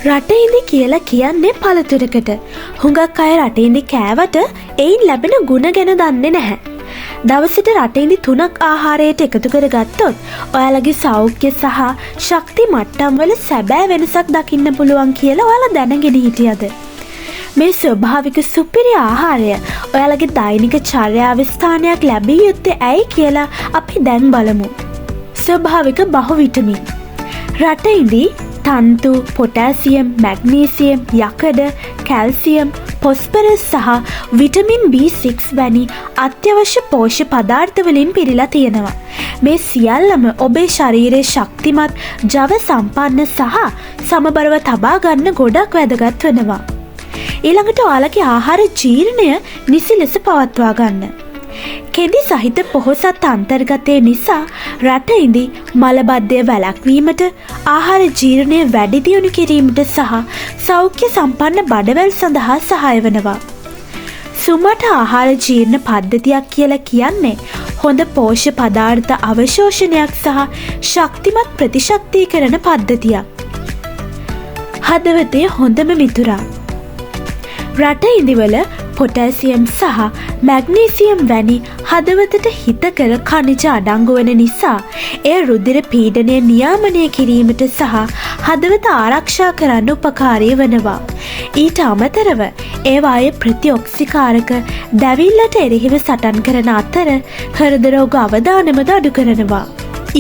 රටේ ඉඳි කියලා කියන්නේ පළතුරකට. හුඟක් අය රටේ ඉඳි කෑවට එයින් ලැබෙන ගුණ ගැන දන්නේ නැහැ. දවසට රටේ ඉඳි 3ක් ආහාරයට එකතු කරගත්තොත් ඔයාලගේ සෞඛ්‍ය සහ ශක්ති මට්ටම් වල සැබෑ වෙනසක් දකින්න පුළුවන් කියලා ඔයාලා දැනගෙන හිටියද? මේ ස්වභාවික සුපිරි ආහාරය ඔයාලගේ දෛනික චර්යාවේ ස්ථානයක් ලැබිය යුත්තේ ඇයි කියලා අපි දැන් බලමු. ස්වභාවික බහුවිටමින්. රටේ ඉඳි තන්තු, පොටෑසියම්, මැග්නීසියම්, යකඩ, කැල්සියම්, පොස්පරස් සහ විටමින් B6 වැනි අත්‍යවශ්‍ය පෝෂ්‍ය පදාර්ථ වලින් පිරීලා තියෙනවා. මේ සියල්ලම ඔබේ ශරීරයේ ශක්තිමත්, ජව සම්පන්න සහ සමබරව තබා ගන්න ගොඩක් වැදගත් වෙනවා. ඊළඟට ඔයාලගේ ආහාර ජීර්ණය නිසි ලෙස පවත්වා ගන්න. කෙඳි සහිත පොහොසත් අන්තර්ගතය නිසා රට ඉඳි මලබද්ධය වැළැක්වීමට, ආහාර ජීර්ණය වැඩි දියුණු කිරීමට සහ සෞඛ්‍ය සම්පන්න බඩවැල් සඳහා සහාය වෙනවා. සුමට ආහාර ජීර්ණ පද්ධතියක් කියලා කියන්නේ හොඳ පෝෂ්‍ය පදාර්ථ අවශෝෂණයක් සහ ශක්තිමත් ප්‍රතිශක්තිකරණ පද්ධතියක්. හදවතේ හොඳම මිතුරා. රට ඉඳිවල පොටෑසියම් සහ මැග්නීසියම් වැනි හදවතට හිතකර khනිජ අඩංගු වෙන නිසා එය රුධිර පීඩනය නියාමනය කිරීමට සහ හදවත ආරක්ෂා කරන්න උපකාරී වෙනවා. ඊට අමතරව ඒවායේ ප්‍රතිඔක්සිකාරක දැවිල්ලට එරෙහිව සටන් කරන අතර හෘද රෝග අවදානමද අඩු කරනවා.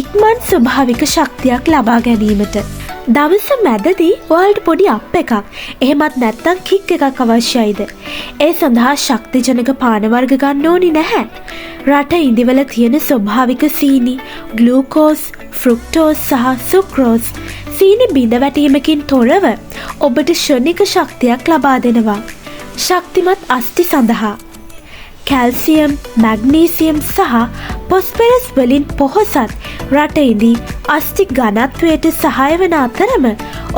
ඉක්මන් ස්වභාවික ශක්තියක් ලබා ගැනීමට දවස මැදදී ඔයාලට පොඩි අප් එකක් එහෙමත් නැත්නම් කික් එකක් අවශ්‍යයිද? ඒ සඳහා ශක්තිජනක පාන වර්ග ගන්න ඕනි නැහැ. රට ඉඳිවල තියෙන ස්වභාවික සීනි, ග්ලූකෝස්, ෆ්‍රුක්ටෝස් සහ සුක්‍රෝස් සීනි බිඳ වැටීමකින් තොරව ඔබට ක්ෂණික ශක්තියක් ලබා දෙනවා. ශක්තිමත් අස්ථි සඳහා කැල්සියම්, මැග්නීසියම් සහ පොස්පරස් වලින් පොහොසත් රට ඉඳි අස්ථි ඝනත්වයට සහාය වන අතරම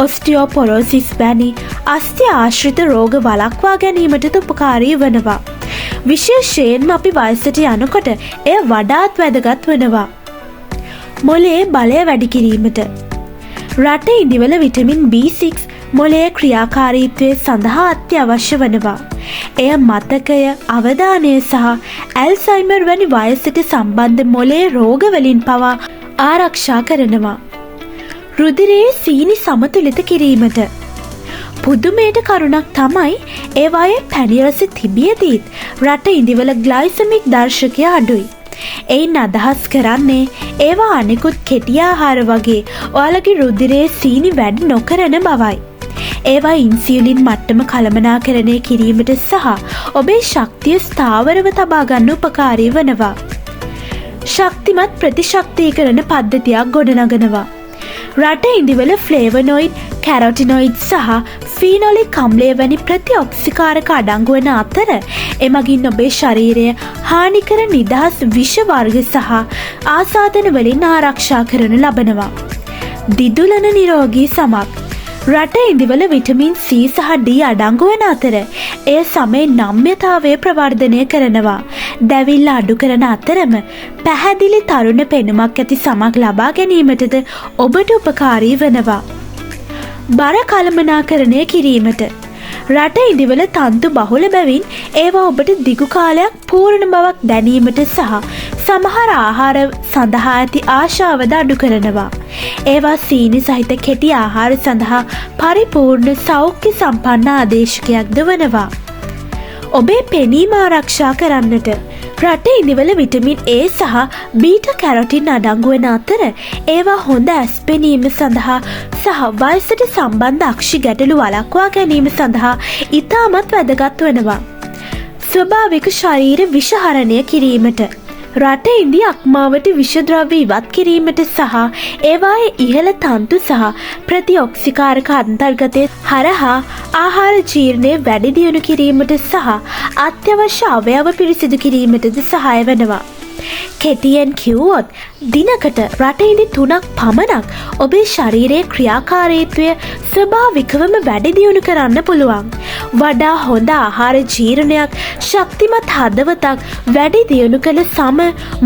ඔස්ටියෝපොරෝසිස් වැනි අස්ථි ආශ්‍රිත රෝග වළක්වා ගැනීමට උපකාරී වෙනවා. විශේෂයෙන්ම අපි වයසට යනකොට එය වඩාත් වැදගත් වෙනවා. මොළයේ බලය වැඩි කිරීමට රට ඉඳිවල විටමින් B6 මොළයේ ක්‍රියාකාරීත්වය සඳහා අත්‍යවශ්‍ය වෙනවා. එය මතකය, අවධානය සහ ඇල්සයිමර් වැනි වයසට සම්බන්ධ මොළයේ රෝගවලින් පවා ආරක්ෂා කරනවා. රුධිරයේ සීනි සමතුලිත කිරීමට පුදුමයට කරුණක් තමයි ඒවායේ පැණි රස තිබියදීත් රට ඉඳිවල ග්ලයිසමික් දර්ශකය අඩුයි. එයින් අදහස් කරන්නේ ඒවා අනෙකුත් කෙටි ආහාර වගේ ඔයාලගේ රුධිරයේ සීනි වැඩි නොකරන බවයි. ඒවා ඉන්සියුලින් මට්ටම කළමනාකරණය කිරීමට සහ ඔබේ ශක්තිය ස්ථාවරව තබා ගන්න උපකාරී වෙනවා. ශක්තිමත් ප්‍රතිශක්තිකරණ පද්ධතියක් ගොඩනගනවා. රට ඉඳිවල ෆ්ලේවනොයිඩ්, කැරොටිනොයිඩ් සහ ෆීනොලික් අම්ලය වැනි ප්‍රතිඔක්සිකාරක අඩංගු වන අතර එමගින් ඔබේ ශරීරය හානිකර නිදහස් විෂ වර්ග සහ ආසාදන වලින් ආරක්ෂා කරනු ලබනවා. දිදුලන නිරෝගී සමක්. රට ඉඳිවල විටමින් C සහ D අඩංගු වන අතර එය සමේ නම්‍යතාවය ප්‍රවර්ධනය කරනවා. දැවිල්ල අඩු කරන අතරම පැහැදිලි තරුණ පෙනුමක් ඇති සමක් ලබා ගැනීමටද ඔබට උපකාරී වෙනවා. බර කළමනාකරණය කිරීමට රට ඉඳිවල තන්තු බහුල බැවින් ඒවා ඔබට දිගු කාලයක් පූර්ණ බවක් දැනීමට සහ සමහර ආහාර සඳහා ඇති ආශාවද අඩු කරනවා. ඒවා සීනි සහිත කෙටි ආහාර සඳහා පරිපූර්ණ සෞඛ්‍ය සම්පන්න ආදේශකයක්ද වනවා. ඔබේ පෙනීම ආරක්ෂා කරන්නට රට ඉඳිවල විටමින් A සහ බීටා කැරොටින් අඩංගු වෙන අතර ඒවා හොඳ ඇස් පෙනීම සඳහා සහ වයසට සම්බන්ධ අක්ෂි ගැටලු වළක්වා ගැනීම සඳහා ඉතාමත් වැදගත් වෙනවා. ස්වභාවික ශරීර විෂහරණය කිරීමට රට ඉඳි අක්මාවට විෂද්‍රව්‍ය ඉවත් කිරීමට සහ ඒවායේ ඉහළ තන්තු සහ ප්‍රතිඔක්සිකාරක අන්තර්ගතය හරහා ආහාර ජීර්ණය වැඩි දියුණු කිරීමට සහ අත්‍යවශ්‍ය අවයව පිරිසිදු කිරීමටද සහාය වෙනවා. කෙටියෙන් කිව්වොත් දිනකට රටඉදි 3ක් පමණක් ඔබේ ශරීරයේ ක්‍රියාකාරීත්වය ස්වභාවිකවම වැඩි දියුණු කරන්න පුළුවන්. වඩා හොඳ ආහාර ජීර්ණයක්, ශක්තිමත් හදවතක්, වැඩි දියුණු කළ සම,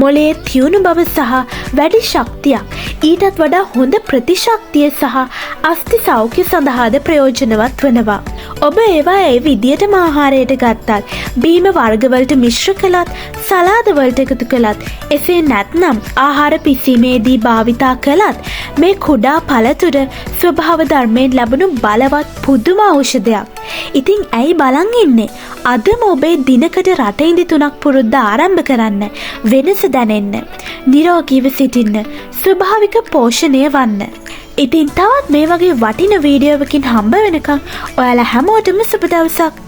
මොළයේ තියුණු බව සහ වැඩි ශක්තියක්, ඊටත් වඩා හොඳ ප්‍රතිශක්තිය සහ අස්ථි සෞඛ්‍ය සඳහාද ප්‍රයෝජනවත් වනවා. ඔබ ඒවා ඒ විදියටම ආහාරයට ගත්තත්, බීම වර්ගවලට මිශ්‍ර කළත්, සලාදවලට එකතු කළත්, එසේ නැත්නම් ආහාර පිසීමේදී භාවිතා කළත් මේ කුඩා පළතුර ස්වභාව ධර්මයෙන් ලැබුණු බලවත් පුදුම ඖෂධයක්. ඉතින් ඇයි බලන් ඉන්නේ? අදම ඔබේ දිනකට රටඉඳි 3ක් පුරුද්ද ආරම්භ කරන්න, වෙනස දැනෙන්න, නිරෝගීව සිටින්න, ස්වභාවික පෝෂණය වන්න. ඉතින් තවත් මේ වගේ වටින වීඩියෝවකින් හම්බ වෙනකම් ඔයාලා හැමෝටම සුබ දවසක්.